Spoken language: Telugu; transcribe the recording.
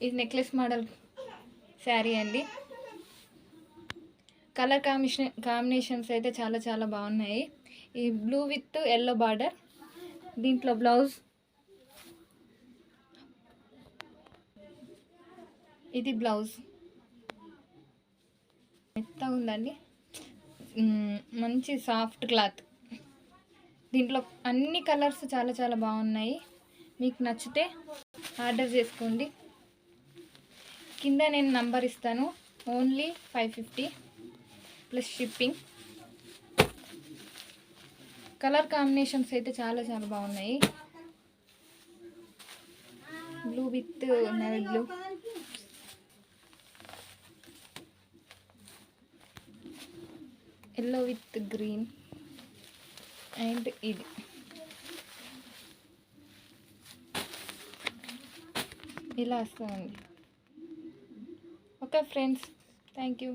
ఇది నెక్లెస్ మోడల్ శారీ అండి. కలర్ కాంబినేషన్స్ అయితే చాలా చాలా బాగున్నాయి. ఈ బ్లూ విత్ ఎల్లో బార్డర్, దీంట్లో బ్లౌజ్, ఇది బ్లౌజ్ మెత్తగా ఉందండి. మంచి సాఫ్ట్ క్లాత్. దీంట్లో అన్ని కలర్స్ చాలా చాలా బాగున్నాయి. మీకు నచ్చితే ఆర్డర్ చేసుకోండి. కింద నేను నంబర్ ఇస్తాను. Only 550 plus shipping. Colour combinations అయితే చాలా చాలా బాగున్నాయి. Blue with navy blue, yellow with green and ఇది. ఇలా వస్తుందండి. Okay friends, thank you.